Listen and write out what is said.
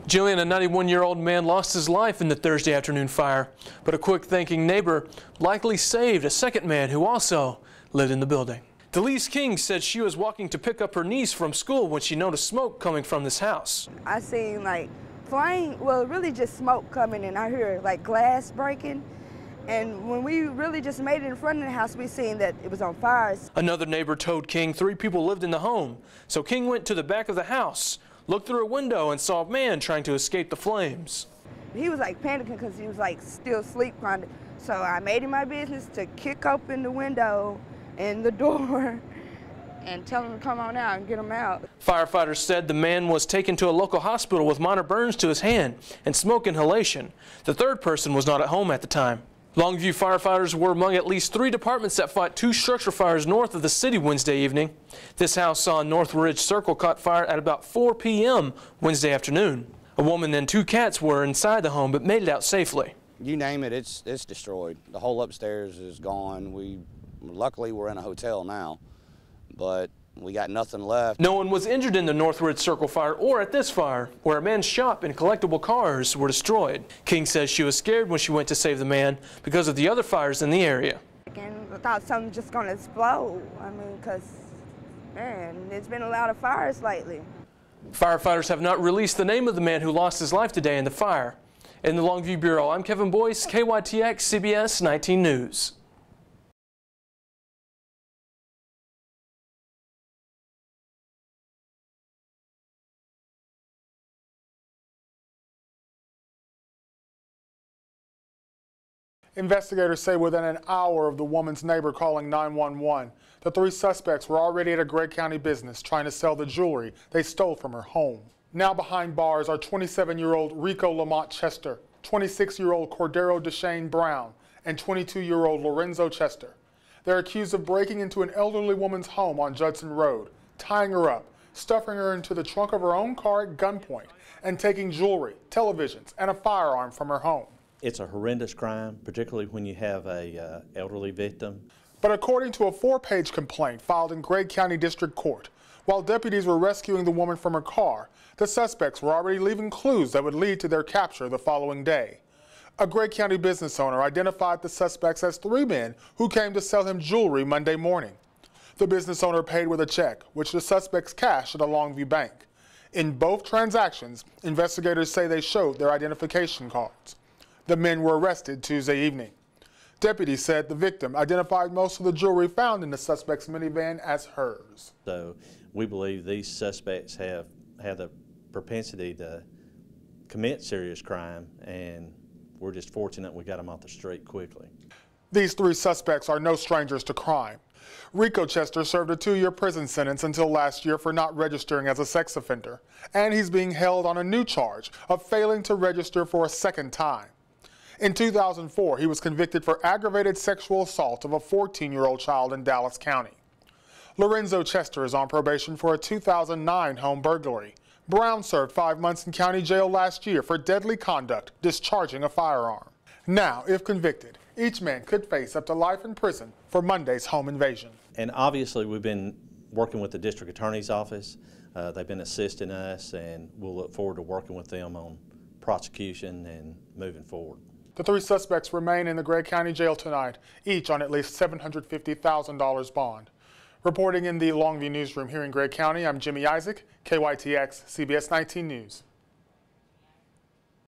Jillian, a 91-year-old man lost his life in the Thursday afternoon fire, but a quick thinking neighbor likely saved a second man who also lived in the building. Delise King said she was walking to pick up her niece from school when she noticed smoke coming from this house. I seen like flame, well really just smoke coming, and I heard like glass breaking. And when we really just made it in front of the house, we seen that it was on fire. Another neighbor told King 3 people lived in the home, so King went to the back of the house, looked through a window and saw a man trying to escape the flames. He was like panicking because he was like still asleep kind of. So I made it my business to kick open the window and the door and tell him to come on out and get him out. Firefighters said the man was taken to a local hospital with minor burns to his hand and smoke inhalation. The third person was not at home at the time. Longview firefighters were among at least 3 departments that fought 2 structure fires north of the city Wednesday evening. This house on North Ridge Circle caught fire at about 4 p.m. Wednesday afternoon. A woman and 2 cats were inside the home but made it out safely. You name it, it's destroyed. The whole upstairs is gone. Luckily we're in a hotel now, but we got nothing left. No one was injured in the North Ridge Circle fire or at this fire, where a man's shop and collectible cars were destroyed. King says she was scared when she went to save the man because of the other fires in the area. And I thought something was just going to explode. I mean, because, man, there's been a lot of fires lately. Firefighters have not released the name of the man who lost his life today in the fire. In the Longview Bureau, I'm Kevin Boyce, KYTX, CBS 19 News. Investigators say within an hour of the woman's neighbor calling 911, the 3 suspects were already at a Gregg County business trying to sell the jewelry they stole from her home. Now behind bars are 27-year-old Rico Lamont Chester, 26-year-old Cordero Deshane Brown, and 22-year-old Lorenzo Chester. They're accused of breaking into an elderly woman's home on Judson Road, tying her up, stuffing her into the trunk of her own car at gunpoint, and taking jewelry, televisions, and a firearm from her home. It's a horrendous crime, particularly when you have a elderly victim. But according to a 4-page complaint filed in Gregg County District Court, while deputies were rescuing the woman from her car, the suspects were already leaving clues that would lead to their capture the following day. A Gregg County business owner identified the suspects as 3 men who came to sell him jewelry Monday morning. The business owner paid with a check, which the suspects cashed at a Longview bank. In both transactions, investigators say they showed their identification cards. The men were arrested Tuesday evening. Deputies said the victim identified most of the jewelry found in the suspect's minivan as hers. So we believe these suspects have the propensity to commit serious crime, and we're just fortunate we got them off the street quickly. These 3 suspects are no strangers to crime. Rico Chester served a 2-year prison sentence until last year for not registering as a sex offender, and he's being held on a new charge of failing to register for a second time. In 2004, he was convicted for aggravated sexual assault of a 14-year-old child in Dallas County. Lorenzo Chester is on probation for a 2009 home burglary. Brown served 5 months in county jail last year for deadly conduct, discharging a firearm. Now, if convicted, each man could face up to life in prison for Monday's home invasion. And obviously we've been working with the district attorney's office. They've been assisting us, and we'll look forward to working with them on prosecution and moving forward. The 3 suspects remain in the Gregg County Jail tonight, each on at least $750,000 bond. Reporting in the Longview newsroom here in Gregg County, I'm Jimmy Isaac, KYTX, CBS 19 News.